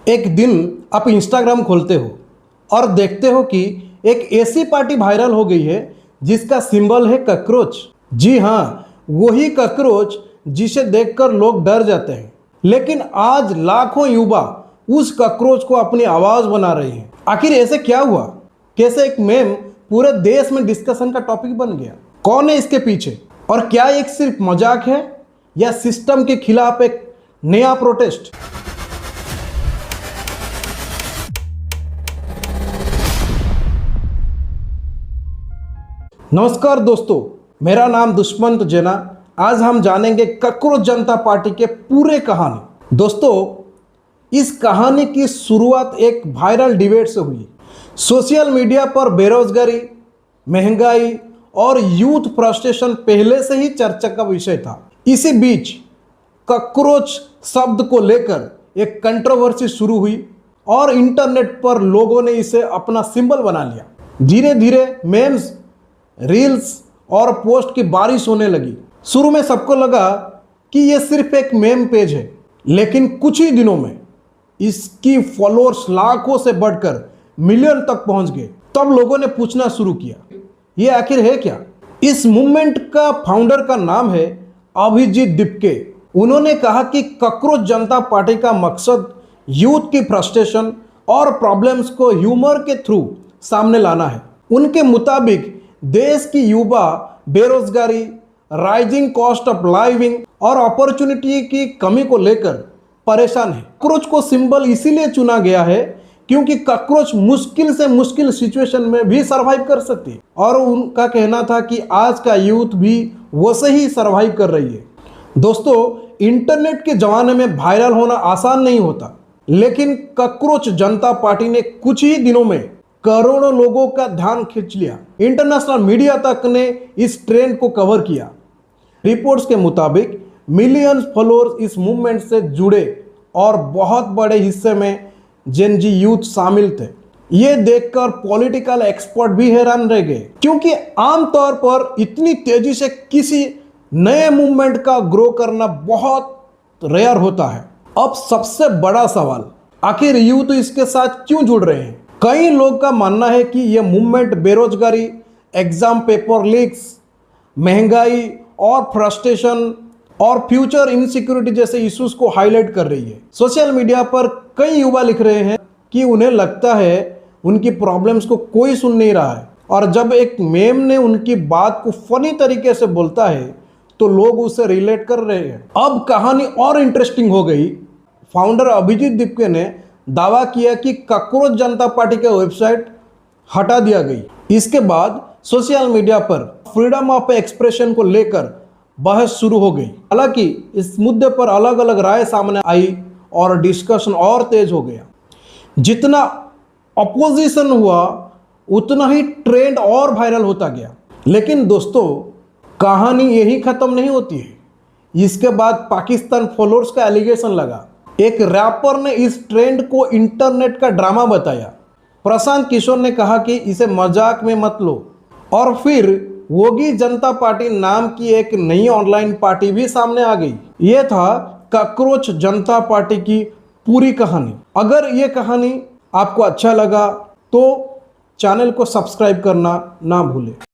एक दिन आप इंस्टाग्राम खोलते हो और देखते हो कि एक ऐसी पार्टी वायरल हो गई है जिसका सिंबल है कॉकरोच। जी हाँ, वही कॉकरोच जिसे देखकर लोग डर जाते हैं। लेकिन आज लाखों युवा उस कॉकरोच को अपनी आवाज बना रहे हैं। आखिर ऐसे क्या हुआ? कैसे एक मेम पूरे देश में डिस्कशन का टॉपिक बन गया? कौन है इसके पीछे? और क्या एक सिर्फ मजाक है या सिस्टम के खिलाफ एक नया प्रोटेस्ट? नमस्कार दोस्तों, मेरा नाम दुष्मंत जैना। आज हम जानेंगे कॉकरोच जनता पार्टी के पूरे कहानी। दोस्तों, इस कहानी की शुरुआत एक वायरल डिबेट से हुई। सोशल मीडिया पर बेरोजगारी, महंगाई और यूथ फ्रस्ट्रेशन पहले से ही चर्चा का विषय था। इसी बीच कॉकरोच शब्द को लेकर एक कंट्रोवर्सी शुरू हुई और इंटरनेट पर लोगों ने इसे अपना सिंबल बना लिया। धीरे धीरे मेम्स, रील्स और पोस्ट की बारिश होने लगी। शुरू में सबको लगा कि यह सिर्फ एक मेम पेज है, लेकिन कुछ ही दिनों में इसकी फॉलोअर्स लाखों से बढ़कर मिलियन तक पहुंच गए। तब लोगों ने पूछना शुरू किया, ये आखिर है क्या? इस मूवमेंट का फाउंडर का नाम है अभिजीत दीपके। उन्होंने कहा कि कॉकरोच जनता पार्टी का मकसद यूथ की फ्रस्ट्रेशन और प्रॉब्लम्स को ह्यूमर के थ्रू सामने लाना है। उनके मुताबिक देश की युवा बेरोजगारी, राइजिंग कॉस्ट ऑफ लाइविंग और अपॉर्चुनिटी की कमी को लेकर परेशान है। कॉकरोच को सिंबल इसीलिए चुना गया है क्योंकि कॉकरोच मुश्किल से मुश्किल सिचुएशन में भी सरवाइव कर सकती है और उनका कहना था कि आज का यूथ भी वैसे ही सरवाइव कर रही है। दोस्तों, इंटरनेट के जमाने में वायरल होना आसान नहीं होता, लेकिन कॉकरोच जनता पार्टी ने कुछ ही दिनों में करोड़ों लोगों का ध्यान खींच लिया। इंटरनेशनल मीडिया तक ने इस ट्रेंड को कवर किया। रिपोर्ट्स के मुताबिक मिलियंस फॉलोअर्स इस मूवमेंट से जुड़े और बहुत बड़े हिस्से में जेन जी यूथ शामिल थे। ये देखकर पॉलिटिकल एक्सपर्ट भी हैरान रह गए, क्योंकि आमतौर पर इतनी तेजी से किसी नए मूवमेंट का ग्रो करना बहुत रेयर होता है। अब सबसे बड़ा सवाल, आखिर यूथ इसके साथ क्यों जुड़ रहे हैं? कई लोग का मानना है कि यह मूवमेंट बेरोजगारी, एग्जाम पेपर लीक्स, महंगाई और फ्रस्ट्रेशन और फ्यूचर इनसिक्योरिटी जैसे इश्यूज को हाईलाइट कर रही है। सोशल मीडिया पर कई युवा लिख रहे हैं कि उन्हें लगता है उनकी प्रॉब्लम्स को कोई सुन नहीं रहा है, और जब एक मेम ने उनकी बात को फनी तरीके से बोलता है तो लोग उसे रिलेट कर रहे हैं। अब कहानी और इंटरेस्टिंग हो गई। फाउंडर अभिजीत दीपके ने दावा किया कि कॉकरोच जनता पार्टी का वेबसाइट हटा दिया गई। इसके बाद सोशल मीडिया पर फ्रीडम ऑफ एक्सप्रेशन को लेकर बहस शुरू हो गई। हालांकि इस मुद्दे पर अलग अलग राय सामने आई और डिस्कशन और तेज हो गया। जितना अपोजिशन हुआ उतना ही ट्रेंड और वायरल होता गया। लेकिन दोस्तों, कहानी यही खत्म नहीं होती है। इसके बाद पाकिस्तान फॉलोअर्स का एलिगेशन लगा। एक रैपर ने इस ट्रेंड को इंटरनेट का ड्रामा बताया। प्रशांत किशोर ने कहा कि इसे मजाक में मत लो, और फिर योगी जनता पार्टी नाम की एक नई ऑनलाइन पार्टी भी सामने आ गई। यह था कॉकरोच जनता पार्टी की पूरी कहानी। अगर ये कहानी आपको अच्छा लगा तो चैनल को सब्सक्राइब करना ना भूलें।